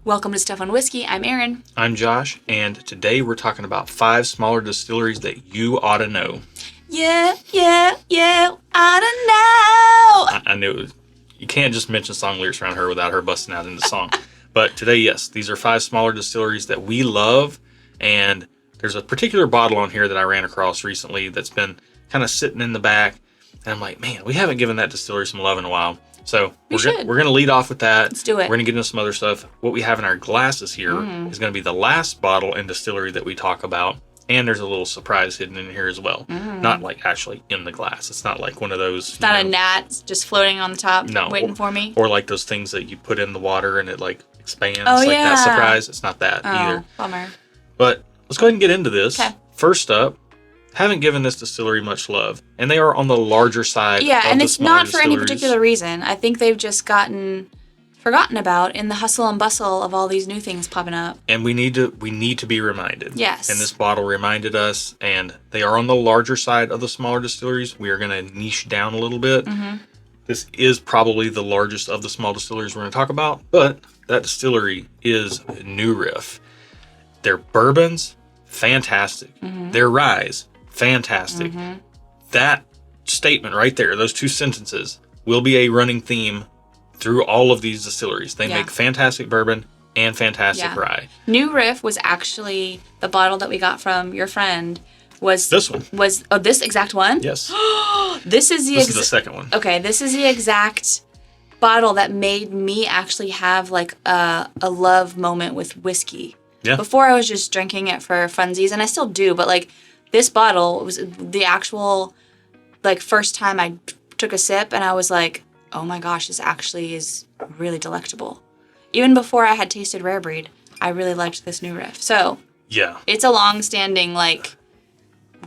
Welcome to Stuff on Whiskey. I'm Erin. I'm Josh, and today we're talking about 5 smaller distilleries that you ought to know. Yeah, I don't know. I knew it was, you can't just mention song lyrics around her without her busting out into song. But today, yes, these are 5 smaller distilleries that we love, and there's a particular bottle on here that I ran across recently that's been kind of sitting in the back, and I'm like, man, we haven't given that distillery some love in a while. So we're going to lead off with that. Let's do it. We're going to get into some other stuff. What we have in our glasses here is going to be the last bottle and distillery that we talk about. And there's a little surprise hidden in here as well. Not like actually in the glass. It's not like one of those. It's not a gnat just floating on the top waiting for me. Or like those things that you put in the water and it like expands. Oh, like that surprise. It's not that either. Bummer. But let's go ahead and get into this. Okay. First up, haven't given this distillery much love. And they are on the larger side of the and it's not for any distilleries. particular reason. I think they've just gotten forgotten about in the hustle and bustle of all these new things popping up. And we need to be reminded. Yes. And this bottle reminded us, and they are on the larger side of the smaller distilleries. We are going to niche down a little bit. This is probably the largest of the small distilleries we're going to talk about, but that distillery is New Riff. Their bourbons, fantastic. Their ryes, fantastic. That statement right there, those 2 sentences, will be a running theme through all of these distilleries. They make fantastic bourbon and fantastic rye. New Riff was actually the bottle that we got from your friend. Was this one? This exact one? Yes. This is the second one. Okay, this is the exact bottle that made me actually have like a love moment with whiskey. Yeah. Before I was just drinking it for funsies, and I still do, but like this bottle was the actual like first time I took a sip, and I was like, oh my gosh, this actually is really delectable. Even before I had tasted Rare Breed, I really liked this New Riff. So yeah, it's a long-standing like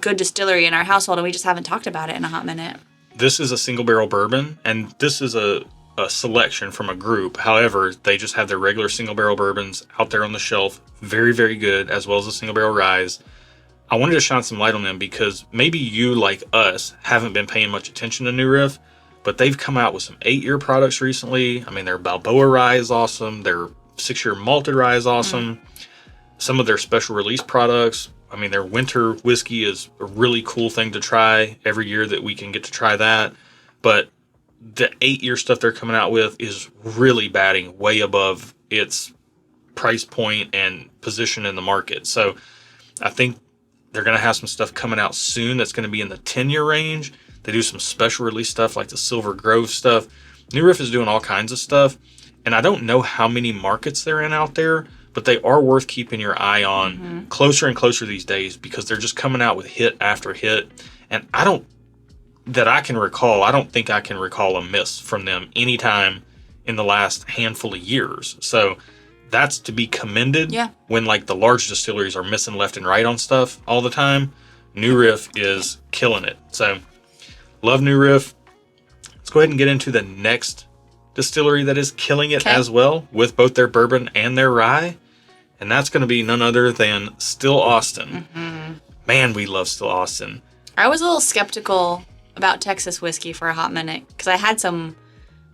good distillery in our household, and we just haven't talked about it in a hot minute. This is a single barrel bourbon, and this is a selection from a group. However, they just have their regular single barrel bourbons out there on the shelf. Very, very good, as well as the single barrel ryes. I wanted to shine some light on them because maybe you, like us, haven't been paying much attention to New Riff, but they've come out with some 8-year products recently. I mean, their Balboa rye is awesome. Their 6-year malted rye is awesome. Some of their special release products, I mean, their winter whiskey is a really cool thing to try every year that we can get to try that. But the 8-year stuff they're coming out with is really batting way above its price point and position in the market. So I think they're going to have some stuff coming out soon that's going to be in the 10-year range. They do some special release stuff like the Silver Grove stuff. New Riff is doing all kinds of stuff. And I don't know how many markets they're in out there, but they are worth keeping your eye on closer and closer these days because they're just coming out with hit after hit. And I don't think I can recall a miss from them anytime in the last handful of years. So that's to be commended. When like the large distilleries are missing left and right on stuff all the time. New Riff is killing it. So love New Riff. Let's go ahead and get into the next distillery that is killing it as well with both their bourbon and their rye. And that's going to be none other than Still Austin. Man, we love Still Austin. I was a little skeptical about Texas whiskey for a hot minute because I had some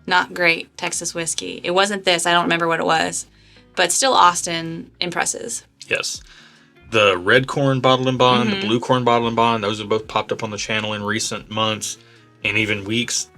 not great Texas whiskey. It wasn't this. I don't remember what it was. But Still Austin impresses. Yes. The red corn bottle and bond, the blue corn bottle and bond, those have both popped up on the channel in recent months and even weeks.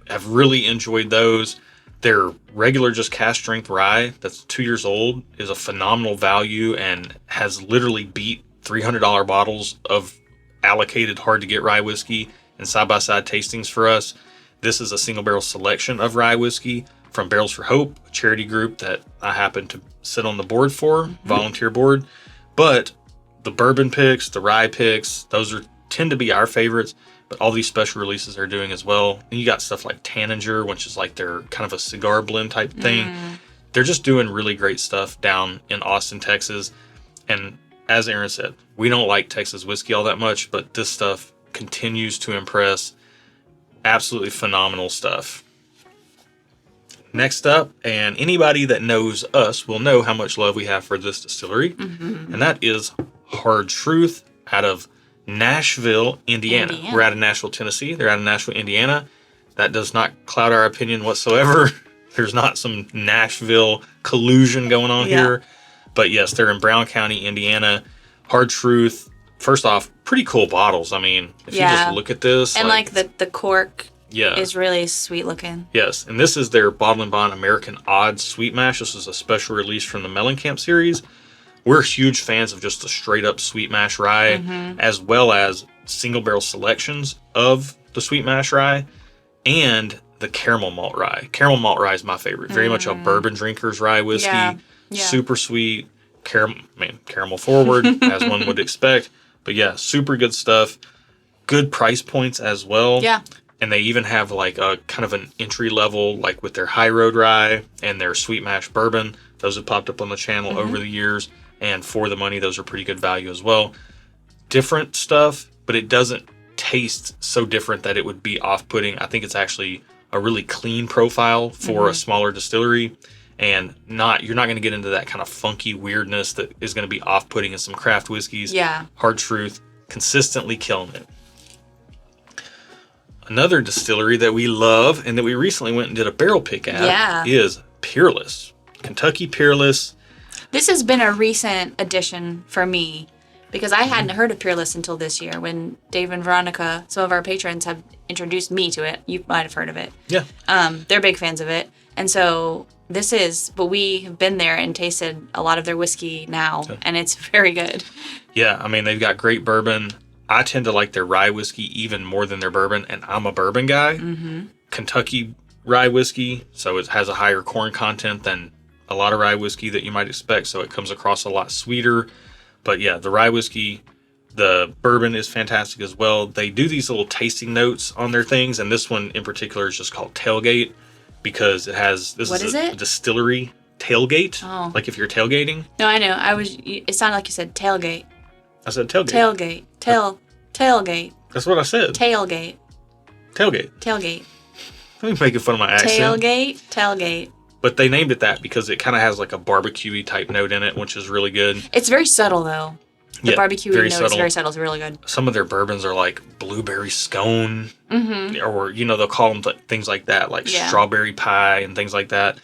I've really enjoyed those. Their regular just cask strength rye that's 2 years old is a phenomenal value and has literally beat $300 bottles of allocated hard to get rye whiskey and side-by-side tastings for us. This is a single barrel selection of rye whiskey from Barrels for Hope, a charity group that I happen to sit on the board for, volunteer board. But the bourbon picks, the rye picks, those tend to be our favorites. But all these special releases they're doing as well. And you got stuff like Tanninger, which is like their kind of a cigar blend type thing. They're just doing really great stuff down in Austin, Texas. And as Erin said, we don't like Texas whiskey all that much, but this stuff continues to impress. Absolutely phenomenal stuff. Next up, and anybody that knows us will know how much love we have for this distillery. And that is Hard Truth out of Nashville, Indiana. We're out of Nashville, Tennessee. They're out of Nashville, Indiana. That does not cloud our opinion whatsoever. There's not some Nashville collusion going on Yeah. here. But yes, they're in Brown County, Indiana. Hard Truth. First off, pretty cool bottles. I mean, if you just look at this. And like the cork yeah. is really sweet looking. Yes, and this is their Bottle and Bond American Odd Sweet Mash. This is a special release from the Mellencamp series. We're huge fans of just the straight up Sweet Mash rye, as well as single barrel selections of the Sweet Mash rye and the caramel malt rye. Caramel malt rye is my favorite. Very much a bourbon drinker's rye whiskey. Yeah. Super sweet, caramel forward, as one would expect. But yeah, super good stuff. Good price points as well. Yeah. And they even have like a kind of an entry level, like with their High Road Rye and their Sweet Mash Bourbon. Those have popped up on the channel over the years. And for the money, those are pretty good value as well. Different stuff, but it doesn't taste so different that it would be off-putting. I think it's actually a really clean profile for a smaller distillery. And you're not going to get into that kind of funky weirdness that is going to be off-putting in some craft whiskeys. Yeah. Hard Truth, consistently killing it. Another distillery that we love and that we recently went and did a barrel pick at is Peerless. Kentucky Peerless. This has been a recent addition for me because I hadn't heard of Peerless until this year when Dave and Veronica, some of our patrons, have introduced me to it. You might have heard of it. Yeah. They're big fans of it. And so but we have been there and tasted a lot of their whiskey now, and it's very good. Yeah, I mean, they've got great bourbon. I tend to like their rye whiskey even more than their bourbon, and I'm a bourbon guy. Kentucky rye whiskey, so it has a higher corn content than a lot of rye whiskey that you might expect, so it comes across a lot sweeter. But yeah, the rye whiskey, the bourbon is fantastic as well. They do these little tasting notes on their things, and this one in particular is just called Tailgate because it has a distillery tailgate. Oh. Like if you're tailgating. No, I know. It sounded like you said tailgate. I said tailgate. Tailgate. That's what I said. Tailgate. Tailgate. I'm making fun of my accent. Tailgate. But they named it that because it kind of has like a barbecue-y type note in it, which is really good. It's very subtle though. The barbecue note is very subtle. It's really good. Some of their bourbons are like blueberry scone, or they'll call them things like that, like strawberry pie and things like that.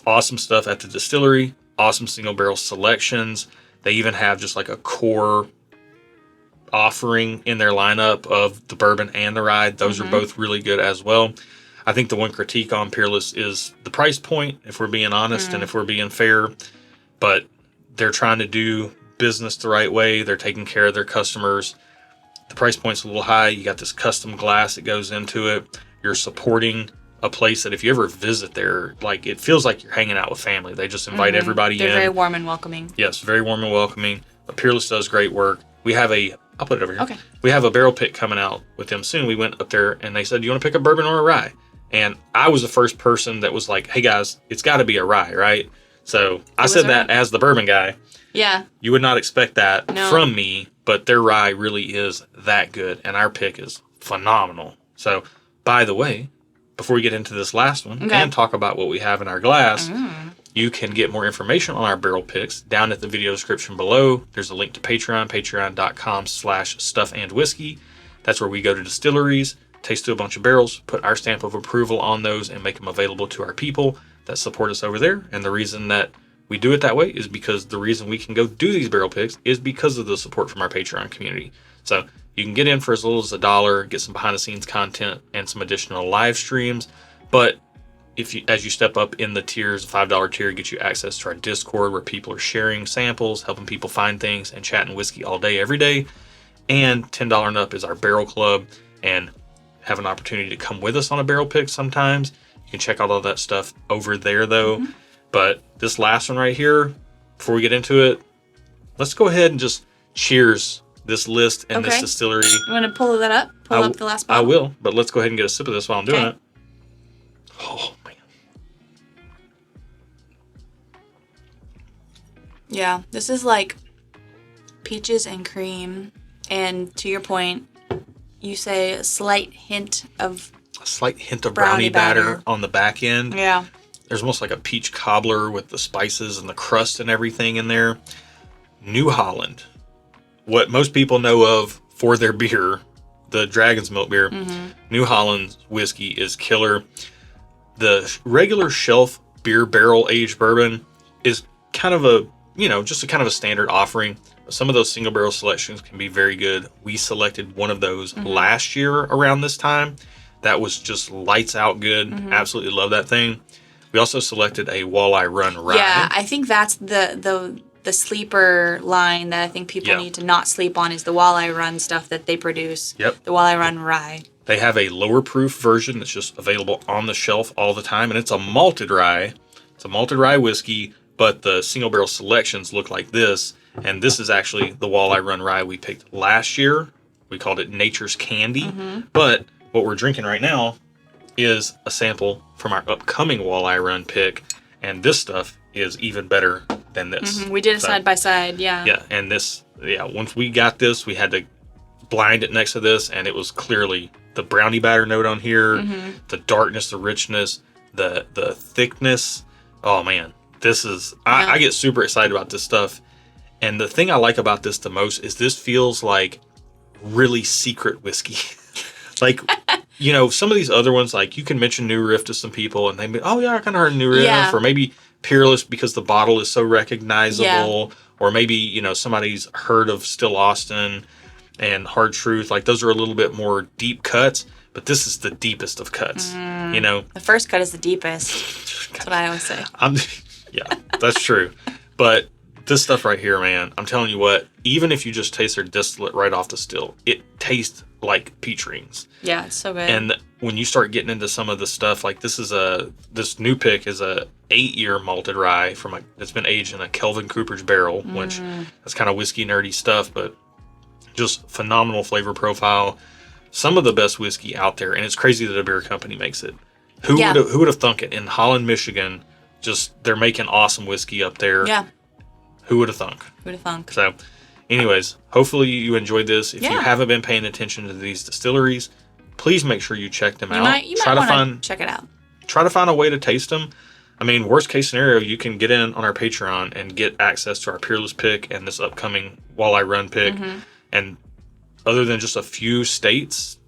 Awesome stuff at the distillery. Awesome single barrel selections. They even have just like a core offering in their lineup of the bourbon and the rye. Those are both really good as well. I think the one critique on Peerless is the price point, if we're being honest and if we're being fair. But they're trying to do business the right way. They're taking care of their customers. The price point's a little high. You got this custom glass that goes into it. You're supporting a place that if you ever visit there, like it feels like you're hanging out with family. They just invite everybody in. They're very warm and welcoming. Yes, very warm and welcoming. But Peerless does great work. I'll put it over here. Okay. We have a barrel pick coming out with them soon. We went up there and they said, do you want to pick a bourbon or a rye? And I was the first person that was like, hey guys, it's got to be a rye, right? So I said that as the bourbon guy. Yeah. You would not expect that from me, but their rye really is that good. And our pick is phenomenal. So, by the way, before we get into this last one and talk about what we have in our glass, you can get more information on our barrel picks down at the video description below. There's a link to Patreon, patreon.com/stuffandwhiskey. That's where we go to distilleries, taste a bunch of barrels, put our stamp of approval on those, and make them available to our people that support us over there. And the reason that we do it that way is because the reason we can go do these barrel picks is because of the support from our Patreon community. So you can get in for as little as $1, get some behind the scenes content and some additional live streams. But as you step up in the tiers, the $5 tier gets you access to our Discord where people are sharing samples, helping people find things, and chatting whiskey all day, every day. And $10 and up is our barrel club, and have an opportunity to come with us on a barrel pick sometimes. You can check out all that stuff over there though. But this last one right here, before we get into it, let's go ahead and just cheers this list and this distillery. You want to pull that up? Pull up the last bottle? I will, but let's go ahead and get a sip of this while I'm doing it. Oh, man. Yeah, this is like peaches and cream. And to your point, you say a slight hint of brownie batter on the back end. Yeah. There's almost like a peach cobbler with the spices and the crust and everything in there. New Holland. What most people know of for their beer, the Dragon's Milk beer. New Holland's whiskey is killer. The regular shelf beer barrel aged bourbon is kind of a, just a kind of a standard offering. Some of those single barrel selections can be very good. We selected one of those last year around this time. That was just lights out good. Absolutely love that thing. We also selected a Walleye Run Rye. Yeah, I think that's the sleeper line that I think people need to not sleep on is the Walleye Run stuff that they produce. Yep. The Walleye Run Rye. They have a lower proof version that's just available on the shelf all the time, and it's a malted rye. It's a malted rye whiskey, but the single barrel selections look like this, and this is actually the Walleye Run Rye we picked last year. We called it Nature's Candy, but what we're drinking right now is a sample from our upcoming Walleye Run pick, and this stuff is even better than this. We did a side by side, yeah. Yeah, and this, once we got this, we had to blind it next to this, and it was clearly the brownie batter note on here, the darkness, the richness, the thickness. Oh man, this is, I get super excited about this stuff. And the thing I like about this the most is this feels like really secret whiskey. Like, some of these other ones, like you can mention New Riff to some people and they'd be, oh yeah, I kind of heard New Riff, or maybe Peerless because the bottle is so recognizable, or maybe, somebody's heard of Still Austin and Hard Truth. Like those are a little bit more deep cuts, but this is the deepest of cuts, The first cut is the deepest. That's what I always say. Yeah, that's true. But this stuff right here, man, I'm telling you what, even if you just taste their distillate right off the still, it tastes like peach rings. Yeah, it's so good. And when you start getting into some of the stuff, like this new pick is a 8-year malted rye that's been aged in a Kelvin Cooper's barrel, which that's kind of whiskey nerdy stuff, but just phenomenal flavor profile. Some of the best whiskey out there, and it's crazy that a beer company makes it. Who would have thunk it? In Holland, Michigan, they're making awesome whiskey up there. Yeah. Who would have thunk? Who would have thunk? So, anyways, hopefully you enjoyed this. If you haven't been paying attention to these distilleries, please make sure you check them out. You might want to check it out. Try to find a way to taste them. I mean, worst case scenario, you can get in on our Patreon and get access to our Peerless pick and this upcoming Walleye Run pick. And other than just a few states,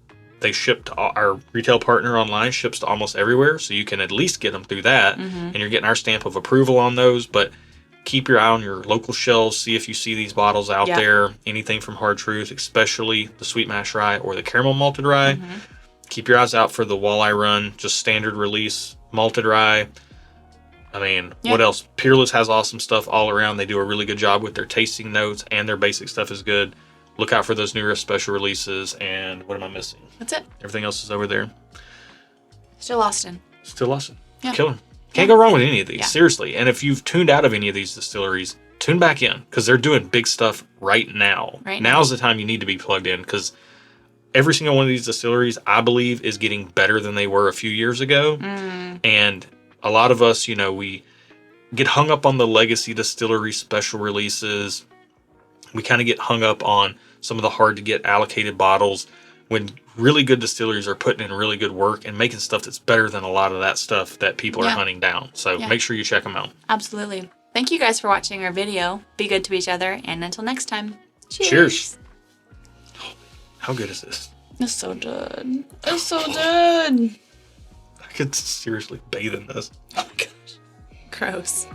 they ship to our retail partner online, ships to almost everywhere. So you can at least get them through that. And you're getting our stamp of approval on those. But keep your eye on your local shelves. See if you see these bottles out there. Anything from Hard Truth, especially the Sweet Mash Rye or the Caramel Malted Rye. Keep your eyes out for the Walleye Run, just standard release malted rye. I mean, what else? Peerless has awesome stuff all around. They do a really good job with their tasting notes, and their basic stuff is good. Look out for those New Riff special releases. And what am I missing? That's it. Everything else is over there. Still Austin. Yeah. Killer. Can't go wrong with any of these, seriously. And if you've tuned out of any of these distilleries, tune back in because they're doing big stuff right now. Now's the time you need to be plugged in because every single one of these distilleries, I believe, is getting better than they were a few years ago. And a lot of us, we get hung up on the legacy distillery special releases. We kind of get hung up on some of the hard to get allocated bottles when really good distilleries are putting in really good work and making stuff that's better than a lot of that stuff that people are hunting down. So make sure you check them out. Absolutely. Thank you guys for watching our video. Be good to each other. And until next time, cheers. How good is this? It's so good. It's so good. I could seriously bathe in this. Oh my gosh. Gross.